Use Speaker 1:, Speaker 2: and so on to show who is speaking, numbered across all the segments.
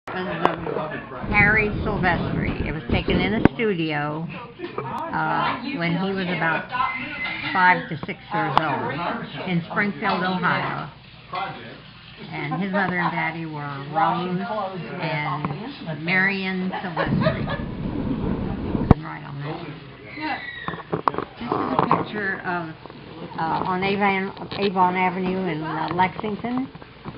Speaker 1: Harry Silvestri. It was taken in a studio when he was about 5 to 6 years old in Springfield, Ohio. And his mother and daddy were Rose and Marion Silvestri. I'm right on that. This is a picture of on Avon Avenue in Lexington.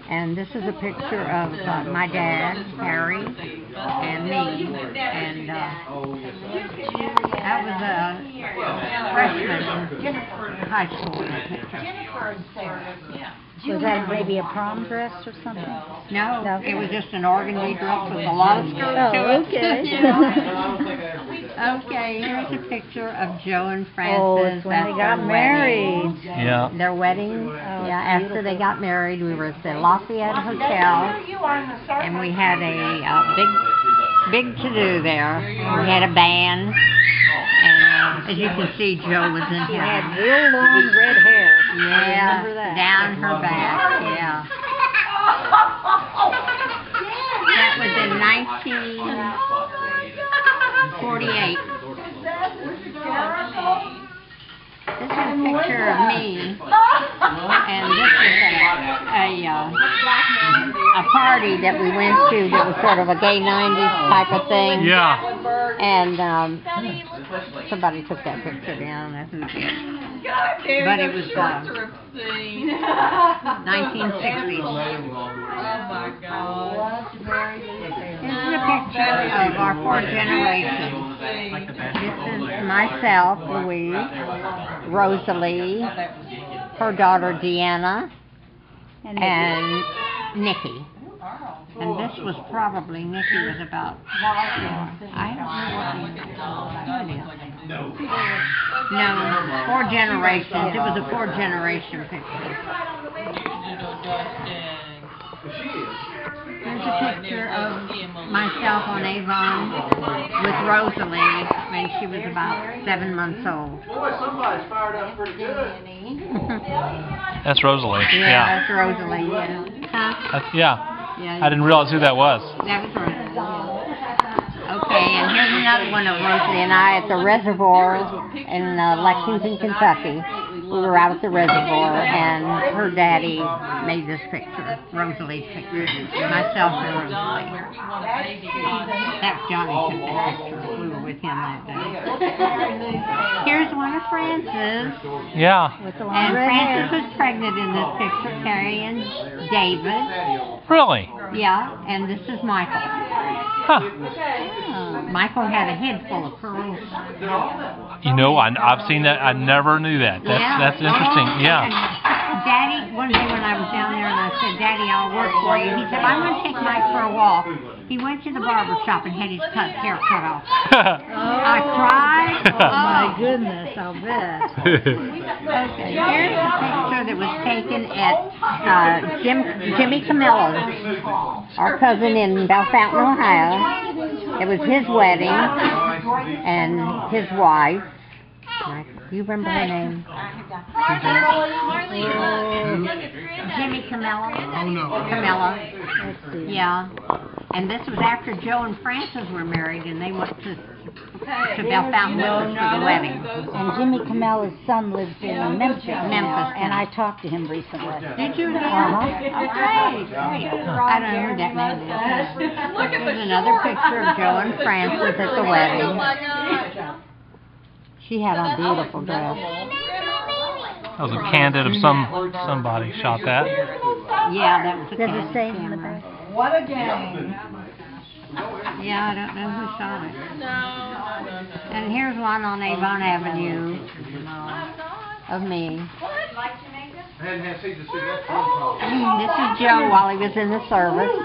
Speaker 1: And this is a picture of my dad, Harry, and me. And that was a freshman in high school.
Speaker 2: Was that maybe a prom dress or something?
Speaker 1: No, it was just an organdy dress with a lot of skirts to it.
Speaker 2: Okay.
Speaker 1: Okay, here's a picture of Joe and Francis.
Speaker 2: Oh, it's when they got married.
Speaker 3: Yeah.
Speaker 1: Their wedding, after they got married, we were at the Lafayette Hotel, and we had a big to-do there. We had a band, and as you can see, Joe was in
Speaker 2: She
Speaker 1: here.
Speaker 2: had real long red hair.
Speaker 1: Yeah,
Speaker 2: I remember that.
Speaker 1: down her back, yeah. That was in 1948. This is a picture of me, and this is a party that we went to that was sort of a gay 90s type of thing.
Speaker 3: Yeah.
Speaker 1: And somebody took that picture down. But it was 1960s.
Speaker 4: Oh my God.
Speaker 1: This is a picture of our 4 generations. This is myself, Louise, Rosalie, her daughter Deanna, and Nikki. And this was probably, Nikki was about, I don't know what No, 4 generations. It was a 4-generation picture. Here's a picture of myself on Avon with Rosalie when she was about 7 months old.
Speaker 5: Boy, somebody's fired up pretty good.
Speaker 3: That's Rosalie.
Speaker 1: Yeah, that's Rosalie, yeah. Huh?
Speaker 3: Yeah.
Speaker 1: Yeah.
Speaker 3: I didn't realize who that was.
Speaker 1: That was Rosalie. Okay, and here's another one of Rosalie and I at the reservoir in Lexington, Kentucky. We were out at the reservoir, and her daddy made this picture, Rosalie's picture. Myself and Rosalie. That's Johnny took that picture. We were with him that day. Here's one of Francis.
Speaker 3: Yeah.
Speaker 1: And Francis was pregnant in this picture, carrying David.
Speaker 3: Really?
Speaker 1: Yeah, and this is Michael.
Speaker 3: Huh.
Speaker 1: Michael had a head full of curls.
Speaker 3: You know, I've seen that. I never knew that. That's interesting. Yeah.
Speaker 1: And Daddy, one day when I was down there and I said, Daddy, I'll work for you. He said, I'm going to take Mike for a walk. He went to the barber shop and had his hair cut off. I cried.
Speaker 2: Oh my goodness, I'll bet.
Speaker 1: Okay, here's a picture that was taken at Jimmy Camilla's, our cousin in Bell Fountain, Ohio. It was his wedding, and his wife. Do you remember her name? Jimmy Camilla.
Speaker 5: Oh, no.
Speaker 1: Camilla. Yeah. And this was after Joe and Francis were married, and they went to Bell Fountain with us for the wedding.
Speaker 2: And Jimmy Camilla's son lives in Memphis.
Speaker 1: Memphis.
Speaker 2: And I talked to him recently.
Speaker 1: Did you?
Speaker 2: Uh-huh.
Speaker 1: Oh, great. I don't know who that man is. There's another picture of Joe and Francis at the wedding. She had a beautiful dress.
Speaker 3: That was a candid of somebody shot that.
Speaker 1: Yeah, that was a
Speaker 2: Does it
Speaker 1: candid
Speaker 2: say in the
Speaker 1: camera.
Speaker 2: back?
Speaker 4: What a game.
Speaker 1: Yeah, I don't know who shot it. And here's one on Avon Avenue of me. This is Joe while he was in the service.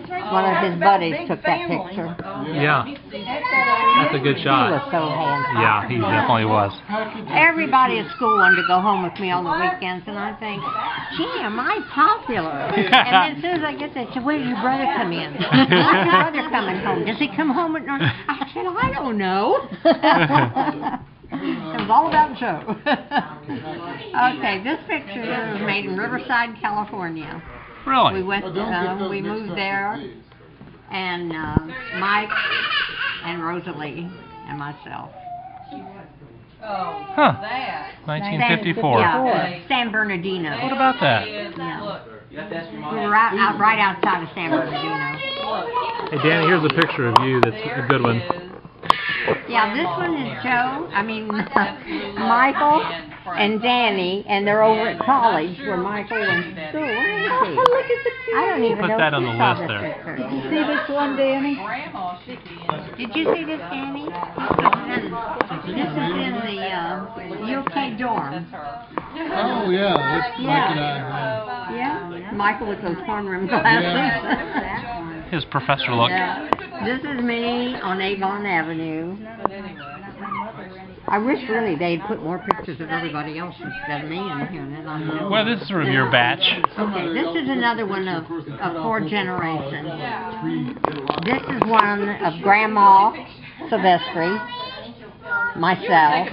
Speaker 1: One of his buddies took that picture.
Speaker 3: Yeah. That's a good
Speaker 1: He
Speaker 3: shot.
Speaker 1: was so handsome.
Speaker 3: Yeah, he definitely was.
Speaker 1: Everybody at school wanted to go home with me on the weekends, and I think, gee, am I popular? And then as soon as I get there, I said, where did your brother come in? When's your brother coming home? Does he come home at night? I said, I don't know. It was all about Joe. Okay, this picture was made in Riverside, California.
Speaker 3: Really?
Speaker 1: We moved there and Mike and Rosalie and myself.
Speaker 4: Oh,
Speaker 3: Huh.
Speaker 4: that.
Speaker 3: 1954.
Speaker 1: Yeah, San Bernardino.
Speaker 3: What about that?
Speaker 1: Yeah.
Speaker 4: Look.
Speaker 5: You have to ask your
Speaker 1: We
Speaker 5: mom.
Speaker 1: were right outside of San Bernardino.
Speaker 3: Hey, Danny, here's a picture of you. That's a good one.
Speaker 1: Yeah, this one is Joe. I mean, Michael and Danny, and they're over at college where Michael went to school. Where is he?
Speaker 2: Look at the
Speaker 1: I don't even
Speaker 3: Put
Speaker 1: know
Speaker 3: that
Speaker 1: if
Speaker 3: on
Speaker 1: you
Speaker 3: the
Speaker 1: saw
Speaker 3: list
Speaker 1: this
Speaker 3: there.
Speaker 1: picture.
Speaker 2: Did you see this one, Danny?
Speaker 4: Grandma should be in.
Speaker 1: Did you see this, Danny? This is in the UK dorm.
Speaker 4: That's her.
Speaker 6: Oh, yeah, that's Mike and I.
Speaker 1: Yeah, Michael with those horn rim glasses.
Speaker 3: His professor look.
Speaker 1: Yeah. This is me on Avon Avenue.
Speaker 4: But anyway.
Speaker 1: I wish really they'd put more pictures of everybody else instead of me in here. Then I know.
Speaker 3: Well, this is sort of your batch.
Speaker 1: Okay, this is another one of 4 generations. This is one of Grandma Silvestri, myself,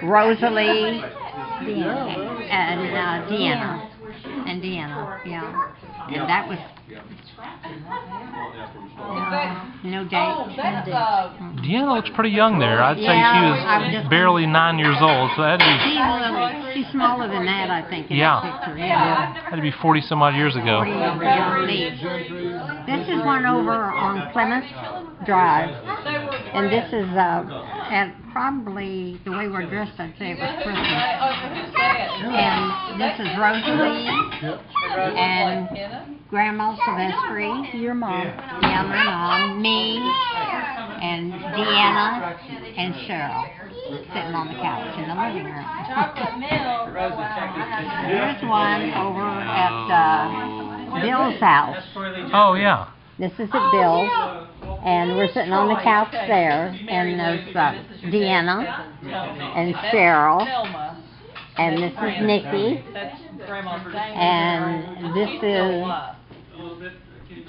Speaker 1: Rosalie, and Deanna. And Deanna, yeah. And that was no date.
Speaker 4: Oh, that's
Speaker 3: Deanna looks pretty young there. I'd say
Speaker 1: Yeah,
Speaker 3: she
Speaker 1: I was
Speaker 3: was
Speaker 1: just-
Speaker 3: barely 9 years old, so that'd be,
Speaker 1: She's smaller than that, I think, in
Speaker 3: Yeah.
Speaker 1: that picture. Yeah.
Speaker 3: that'd be 40 some odd years ago.
Speaker 1: This is one over on Plymouth Drive, and this is at probably the way we're dressed, I'd say it was Christmas. And this is Rosalie and Grandma Silvestri,
Speaker 2: Your mom.
Speaker 1: yeah, my mom, me, and Deanna and Cheryl sitting on the couch in the living room. Here's one over at Bill's house.
Speaker 3: Oh, yeah.
Speaker 1: This is at Bill's, and we're sitting on the couch there, and there's Deanna and Cheryl, and this is Nikki,
Speaker 4: That's Grandma's name.
Speaker 1: and this is
Speaker 4: Like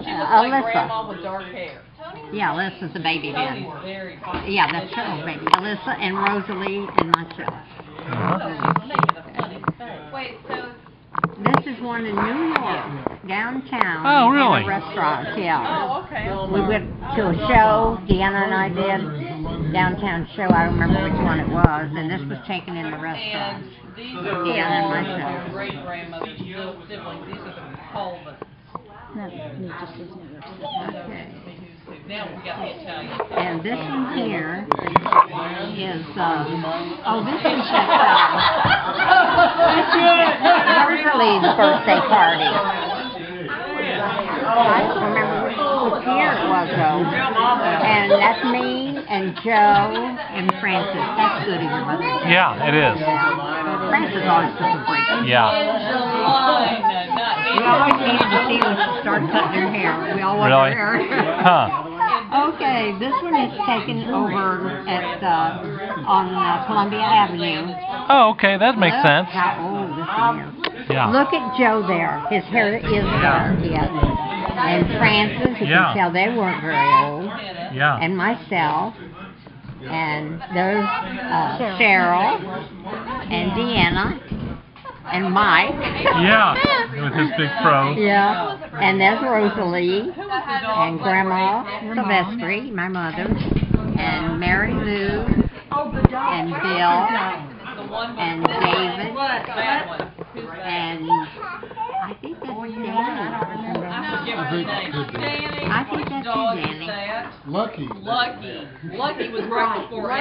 Speaker 1: Alyssa.
Speaker 4: Grandma with dark hair.
Speaker 1: Yeah, Alyssa's the baby
Speaker 4: Tony's
Speaker 1: then.
Speaker 4: very funny.
Speaker 1: Yeah, that's Cheryl's baby. Alyssa and Rosalie and myself.
Speaker 4: Wait, so
Speaker 1: This is one in New York, downtown.
Speaker 3: Oh, really?
Speaker 1: In a restaurant, yeah.
Speaker 4: oh, okay.
Speaker 1: We went to a show, Deanna and I did, downtown show, I don't remember which one it was, and this was taken in the restaurant.
Speaker 4: And these are
Speaker 1: Deanna and
Speaker 4: all
Speaker 1: myself.
Speaker 4: great grandmother's siblings. These are the Colvins.
Speaker 2: No, no, just his name.
Speaker 1: Okay.
Speaker 4: Now we got the Italian.
Speaker 1: And this one here is, oh, this is Rosalie's birthday party. I don't remember which year it was though. And that's me and Joe and Francis. That's good of your mother.
Speaker 3: Yeah, it is.
Speaker 1: Francis always took a break.
Speaker 3: Yeah.
Speaker 1: We always needed to see when she started cutting her hair. We all wanted
Speaker 3: Really?
Speaker 1: her hair.
Speaker 3: Huh.
Speaker 1: Okay, this one is taken over at on Columbia Avenue.
Speaker 3: Oh, okay, that makes
Speaker 1: Look
Speaker 3: sense.
Speaker 1: how old this one is.
Speaker 3: Yeah.
Speaker 1: Look at Joe there. His hair is dark, yes. And Francis, you
Speaker 3: Yeah.
Speaker 1: can tell they weren't very old.
Speaker 3: Yeah.
Speaker 1: And myself. And there's Cheryl and Deanna and Mike.
Speaker 3: Yeah, with his big fro.
Speaker 1: Yeah. And there's Rosalie and Grandma Silvestri, my mother, and Mary Lou and Bill and David and I think that's Danny. I think that's you, Danny.
Speaker 6: Lucky.
Speaker 4: Lucky was right before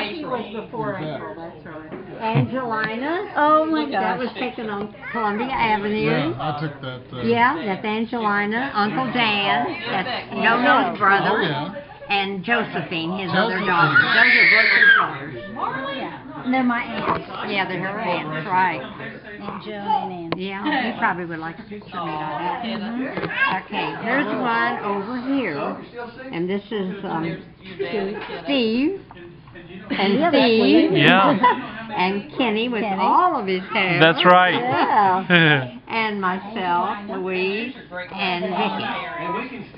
Speaker 4: April.
Speaker 2: That's right.
Speaker 1: Angelina.
Speaker 2: Oh my
Speaker 1: That
Speaker 2: gosh.
Speaker 1: was taken on Columbia Avenue.
Speaker 6: Yeah, I took that.
Speaker 1: Yeah, that's Angelina. Uncle Dan. That's No-No's brother.
Speaker 6: Oh, yeah.
Speaker 1: And Josephine, his other
Speaker 6: Josephine.
Speaker 1: daughter. Those are Brooklyn's daughters.
Speaker 2: No, my aunts.
Speaker 1: Yeah, they're her aunts, right.
Speaker 2: Aunt Joan and Ann.
Speaker 1: Yeah, you probably would like a picture of me like that. Okay, here's one over here. And this is Steve. And Steve.
Speaker 3: Yeah.
Speaker 1: And Kenny with
Speaker 2: Kenny.
Speaker 1: all of his hair.
Speaker 3: That's right.
Speaker 1: Yeah. And myself, Louise, and Vicky.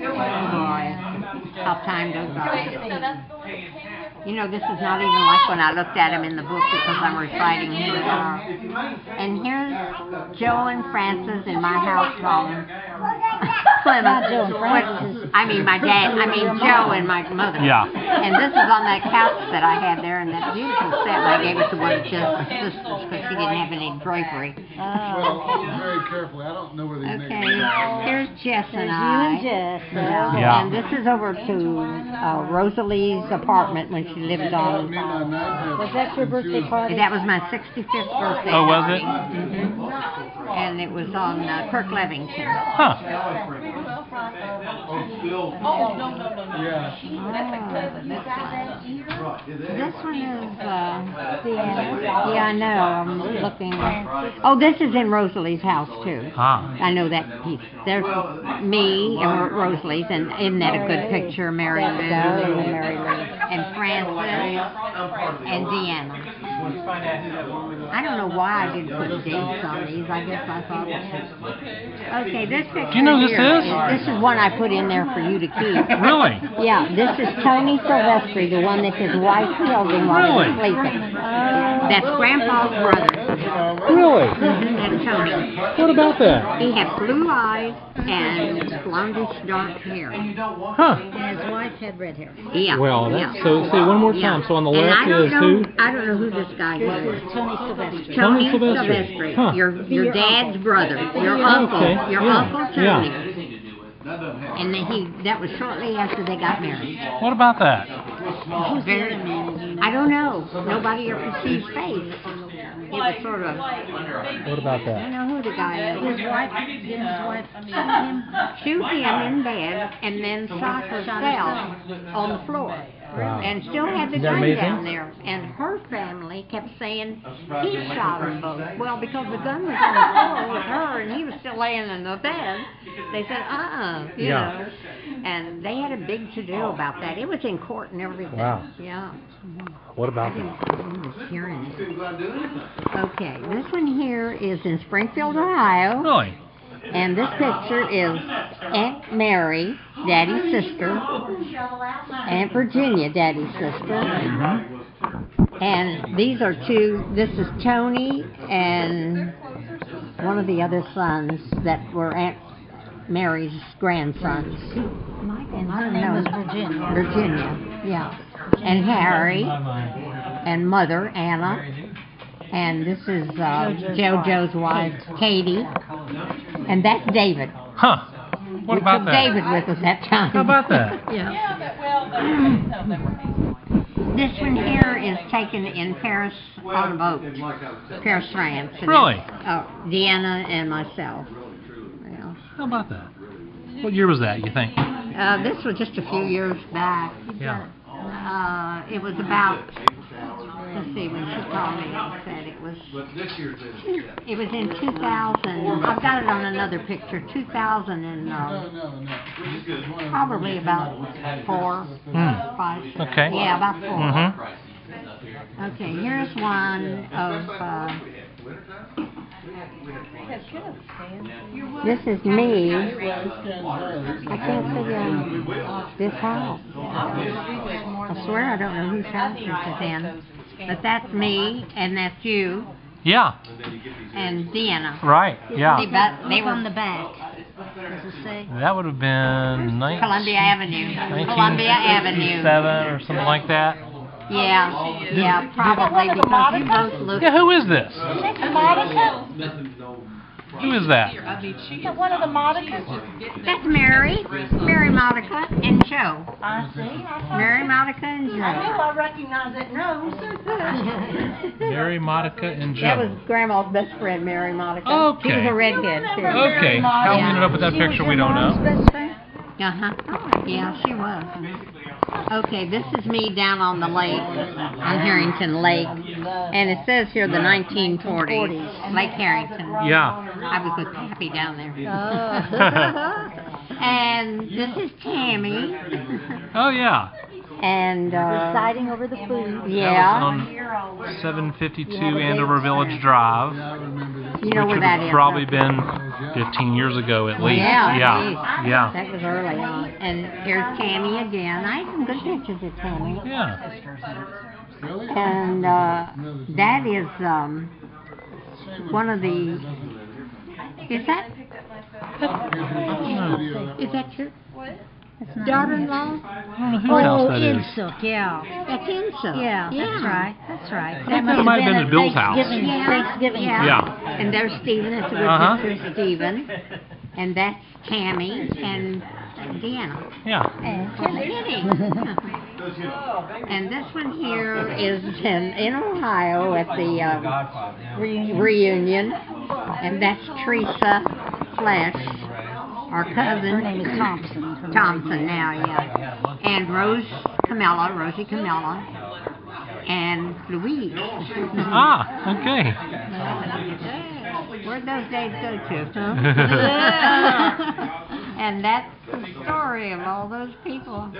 Speaker 1: Oh boy, how time goes by. You know, this is not even like when I looked at him in the book because I'm reciting who they are. And here's Joe and Francis in my house home.
Speaker 2: Not Joe and Francis,
Speaker 1: I mean, my dad, I mean, Joe and my mother.
Speaker 3: Yeah.
Speaker 1: And this is on that couch that I had there, and that beautiful set. And I gave it to one of Jess's sisters because she didn't have any drapery.
Speaker 6: Well, very carefully. I don't know where these
Speaker 1: Okay,
Speaker 6: niggas
Speaker 1: here's Jess and
Speaker 2: There's you and
Speaker 1: I.
Speaker 2: Jess.
Speaker 3: Yeah.
Speaker 1: And this is over to Rosalie's apartment when she lived on.
Speaker 6: Me and my knife
Speaker 2: Was that your birthday party?
Speaker 1: That was my 65th birthday.
Speaker 3: Oh, was it?
Speaker 1: And it was on Kirk Levington.
Speaker 3: Huh.
Speaker 6: Yeah.
Speaker 1: This one is, yeah, I know, I'm looking. Oh, this is in Rosalie's house too.
Speaker 3: Ah.
Speaker 1: I know that piece. There's me and we're at Rosalie's, and isn't that a good picture? Mary Lou and Francis and Deanna. I don't know why I didn't put dates on these. I guess I thought. Okay, this picture.
Speaker 3: Do you know who this
Speaker 1: here
Speaker 3: is?
Speaker 1: This is one I put in there for you to keep.
Speaker 3: Really?
Speaker 1: Yeah, this is Tony Silvestri, the one that his wife killed him while he was sleeping. That's Grandpa's brother.
Speaker 3: Really?
Speaker 1: That's Tony.
Speaker 3: What about that?
Speaker 1: He had blue eyes and blondish dark hair.
Speaker 3: Huh.
Speaker 2: And his wife had red hair.
Speaker 1: Yeah.
Speaker 3: Well,
Speaker 1: yeah.
Speaker 3: that's so. See, one more time. So on the
Speaker 1: And
Speaker 3: left
Speaker 1: I don't
Speaker 3: is
Speaker 1: know,
Speaker 3: who?
Speaker 1: I don't know who this guy
Speaker 2: This
Speaker 1: is.
Speaker 2: is Tony Silvestri.
Speaker 1: Tony
Speaker 3: Silvestri.
Speaker 1: Silvestri.
Speaker 3: Huh.
Speaker 1: Your dad's brother. Your uncle.
Speaker 3: Okay.
Speaker 1: Your
Speaker 3: Yeah.
Speaker 1: uncle Tony.
Speaker 3: Yeah.
Speaker 1: And then that was shortly after they got married.
Speaker 3: What about that?
Speaker 2: Who's the other man?
Speaker 1: I don't know. Nobody ever could see his face. It was sort of.
Speaker 3: What about
Speaker 1: I
Speaker 3: that?
Speaker 1: don't know who the guy is.
Speaker 2: His wife shoot him.
Speaker 1: Shoot him in bed and then shot herself on the floor.
Speaker 3: Wow.
Speaker 1: And still had the
Speaker 3: Isn't that
Speaker 1: gun
Speaker 3: amazing?
Speaker 1: down there. And her family kept saying he shot them both. Well, because the gun was on the floor with her and he was still laying in the bed, they said, you
Speaker 3: Yeah.
Speaker 1: know. And they had a big to-do about that. It was in court and everything.
Speaker 3: Wow.
Speaker 1: Yeah.
Speaker 3: What about that?
Speaker 1: I'm just hearing it. Okay, this one here is in Springfield, Ohio.
Speaker 3: Really?
Speaker 1: And this picture is Aunt Mary, Daddy's sister, Aunt Virginia, Daddy's sister. And these are this is Tony and one of the other sons that were Aunt Mary's grandsons.
Speaker 2: And her name was Virginia.
Speaker 1: Virginia, yeah. And Harry, and Mother, Anna. And this is JoJo's wife, Katie. And that's David.
Speaker 3: Huh. What
Speaker 1: We
Speaker 3: about
Speaker 1: took
Speaker 3: that?
Speaker 1: David with us that time.
Speaker 3: How about that?
Speaker 1: Yeah. This one here is taken in Paris on a boat. Paris, France. And
Speaker 3: Really?
Speaker 1: Deanna and myself. Yeah.
Speaker 3: How about that? What year was that, you think?
Speaker 1: This was just a few years back.
Speaker 3: Yeah.
Speaker 1: It was about, let's see, when she called me and said it was in 2000. I've got it on another picture, 2000 and probably about 4, 5, 6.
Speaker 3: Okay.
Speaker 1: Yeah, about 4.
Speaker 3: Mm-hmm.
Speaker 1: Okay, here's one of, this is me. I can't figure out this house. I swear I don't know whose house this is in. But that's me, and that's you,
Speaker 3: Yeah.
Speaker 1: and Deanna.
Speaker 3: Right. Yeah.
Speaker 1: They were
Speaker 2: on the back. Does it say?
Speaker 3: That would have been
Speaker 1: Columbia Avenue. Columbia Avenue.
Speaker 3: 1967 or something like that.
Speaker 1: Yeah, probably because you both look.
Speaker 3: Yeah. Who is this?
Speaker 7: Monica?
Speaker 3: Who is that?
Speaker 7: One of the Monicas?
Speaker 1: That's Mary Monica, and Joe.
Speaker 7: I see.
Speaker 1: Mary Monica and
Speaker 7: I
Speaker 1: Joe.
Speaker 7: knew I recognized that nose.
Speaker 3: Mary, Monica, and Joe.
Speaker 1: That was Grandma's best friend, Mary Monica. She
Speaker 3: Okay.
Speaker 1: was a redhead too.
Speaker 3: Okay. How we ended up with that picture, we don't know.
Speaker 1: Uh-huh. Yeah, she was. Okay, this is me down on the lake, on Harrington Lake. And it says here the 1940s, Lake Harrington.
Speaker 3: Yeah.
Speaker 1: I was with Pappy down there.
Speaker 2: Oh.
Speaker 1: And this is Tammy.
Speaker 3: Oh, yeah.
Speaker 1: And,
Speaker 2: Presiding over the food.
Speaker 1: yeah.
Speaker 3: On 752 Andover Village Drive.
Speaker 6: Yeah, I remember this.
Speaker 1: You know
Speaker 3: Which
Speaker 1: where
Speaker 3: would
Speaker 1: that
Speaker 3: have
Speaker 1: is.
Speaker 3: probably been 15 years ago at least.
Speaker 1: Yeah,
Speaker 3: Yeah. Yeah.
Speaker 1: That was early on. And here's Tammy again. I have some good pictures of Tammy.
Speaker 3: Yeah.
Speaker 6: Really?
Speaker 1: And that is one of the. Is that? Is that your?
Speaker 2: That's not
Speaker 1: daughter-in-law?
Speaker 3: I don't know whose house that is.
Speaker 2: Insilk, yeah.
Speaker 1: That's Insa.
Speaker 2: Yeah, that's right. That's right.
Speaker 3: That might have been at Bill's house.
Speaker 2: Thanksgiving.
Speaker 1: Yeah.
Speaker 3: Yeah.
Speaker 1: And there's Stephen, that's a good
Speaker 3: Uh-huh.
Speaker 1: picture of Stephen. And that's Tammy and Deanna.
Speaker 3: Yeah.
Speaker 1: And Kenny. And this one here is in Ohio at the reunion. And that's Teresa Flesh, our cousin.
Speaker 2: Her name is Thompson.
Speaker 1: Thompson now, yeah. And Rosie Camilla, and Louise.
Speaker 3: Ah, okay.
Speaker 1: Where'd those days go to, huh? And that's the story of all those people.